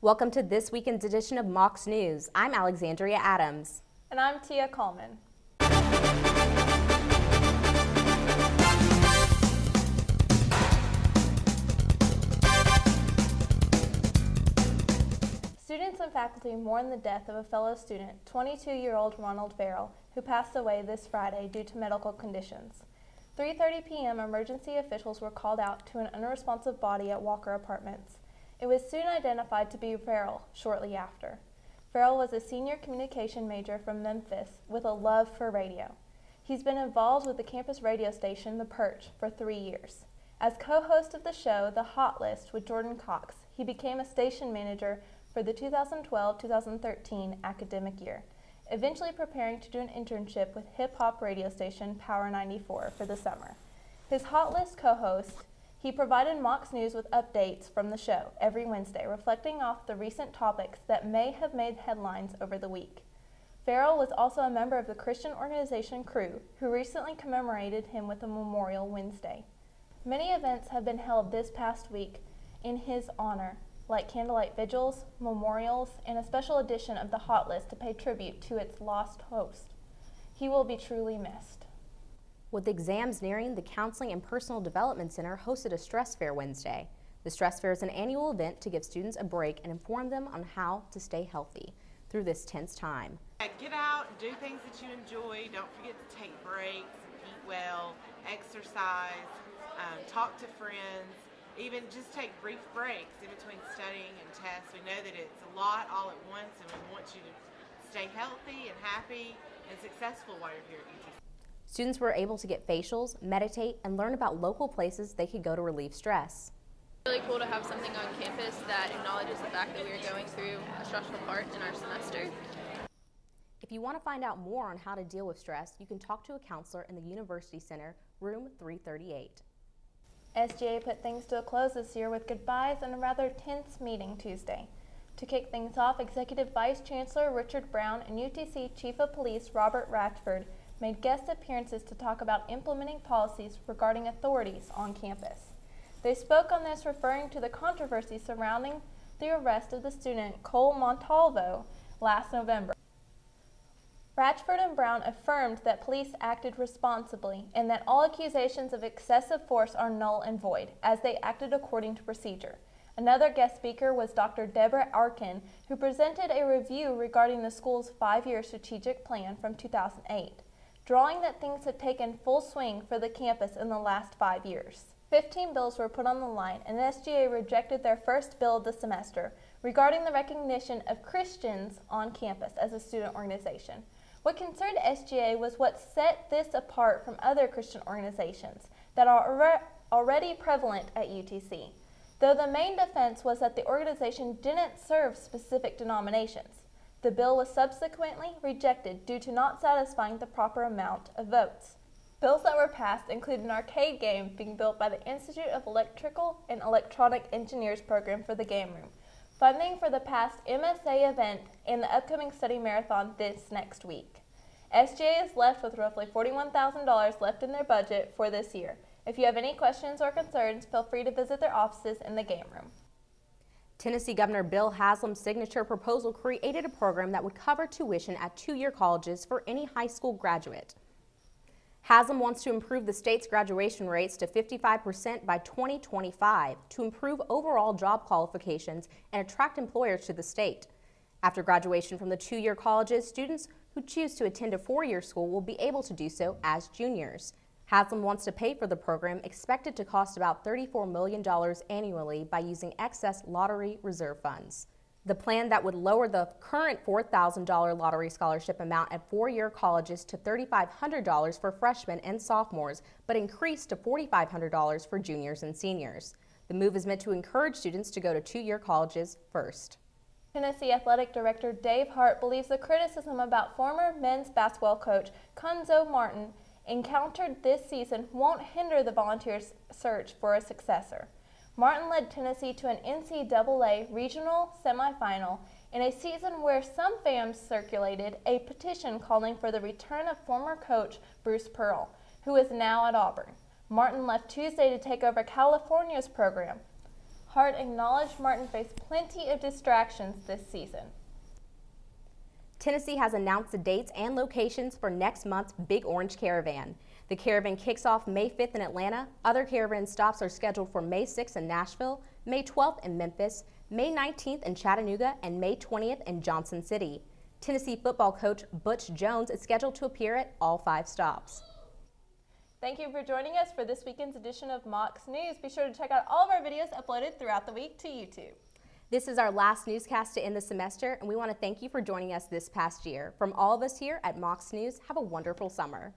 Welcome to this weekend's edition of Mocs News. I'm Alexandria Adams. And I'm Tia Kalmon. Students and faculty mourn the death of a fellow student, 22-year-old Ronald Ferrell, who passed away this Friday due to medical conditions. 3:30 p.m. emergency officials were called out to an unresponsive body at Walker Apartments. It was soon identified to be Farrell shortly after. Farrell was a senior communication major from Memphis with a love for radio. He's been involved with the campus radio station, The Perch, for 3 years. As co-host of the show, The Hot List with Jordan Cox, he became a station manager for the 2012-2013 academic year, eventually preparing to do an internship with hip-hop radio station Power 94 for the summer. His Hot List co-host, he provided Mocs News with updates from the show every Wednesday, reflecting off the recent topics that may have made headlines over the week. Farrell was also a member of the Christian organization Crew, who recently commemorated him with a memorial Wednesday. Many events have been held this past week in his honor, like candlelight vigils, memorials, and a special edition of the Hot List to pay tribute to its lost host. He will be truly missed. With exams nearing, the Counseling and Personal Development Center hosted a Stress Fair Wednesday. The Stress Fair is an annual event to give students a break and inform them on how to stay healthy through this tense time. Get out and do things that you enjoy. Don't forget to take breaks, eat well, exercise, talk to friends, even just take brief breaks in between studying and tests. We know that it's a lot all at once, and we want you to stay healthy and happy and successful while you're here at UT. Students were able to get facials, meditate, and learn about local places they could go to relieve stress. It's really cool to have something on campus that acknowledges the fact that we are going through a stressful part in our semester. If you want to find out more on how to deal with stress, you can talk to a counselor in the University Center, room 338. SGA put things to a close this year with goodbyes and a rather tense meeting Tuesday. To kick things off, Executive Vice Chancellor Richard Brown and UTC Chief of Police Robert Ratchford made guest appearances to talk about implementing policies regarding authorities on campus. They spoke on this, referring to the controversy surrounding the arrest of the student Cole Montalvo last November. Ratchford and Brown affirmed that police acted responsibly and that all accusations of excessive force are null and void, as they acted according to procedure. Another guest speaker was Dr. Deborah Arkin, who presented a review regarding the school's 5-year strategic plan from 2008. Drawing that things had taken full swing for the campus in the last 5 years. 15 bills were put on the line, and SGA rejected their first bill of the semester regarding the recognition of Christians on campus as a student organization. What concerned SGA was what set this apart from other Christian organizations that are already prevalent at UTC, though the main defense was that the organization didn't serve specific denominations. The bill was subsequently rejected due to not satisfying the proper amount of votes. Bills that were passed include an arcade game being built by the Institute of Electrical and Electronic Engineers program for the game room, funding for the past MSA event, and the upcoming study marathon this next week. SGA is left with roughly $41,000 left in their budget for this year. If you have any questions or concerns, feel free to visit their offices in the game room. Tennessee Governor Bill Haslam's signature proposal created a program that would cover tuition at 2-year colleges for any high school graduate. Haslam wants to improve the state's graduation rates to 55% by 2025 to improve overall job qualifications and attract employers to the state. After graduation from the 2-year colleges, students who choose to attend a 4-year school will be able to do so as juniors. Haslam wants to pay for the program, expected to cost about $34 million annually by using excess lottery reserve funds. The plan that would lower the current $4,000 lottery scholarship amount at 4-year colleges to $3,500 for freshmen and sophomores, but increase to $4,500 for juniors and seniors. The move is meant to encourage students to go to 2-year colleges first. Tennessee Athletic Director Dave Hart believes the criticism about former men's basketball coach Cuonzo Martin encountered this season won't hinder the Volunteers' search for a successor. Martin led Tennessee to an NCAA regional semifinal in a season where some fans circulated a petition calling for the return of former coach Bruce Pearl, who is now at Auburn. Martin left Tuesday to take over California's program. Hart acknowledged Martin faced plenty of distractions this season. Tennessee has announced the dates and locations for next month's Big Orange Caravan. The caravan kicks off May 5th in Atlanta. Other caravan stops are scheduled for May 6th in Nashville, May 12th in Memphis, May 19th in Chattanooga, and May 20th in Johnson City. Tennessee football coach Butch Jones is scheduled to appear at all 5 stops. Thank you for joining us for this weekend's edition of Mocs News. Be sure to check out all of our videos uploaded throughout the week to YouTube. This is our last newscast to end the semester, and we want to thank you for joining us this past year. From all of us here at Mocs News, have a wonderful summer.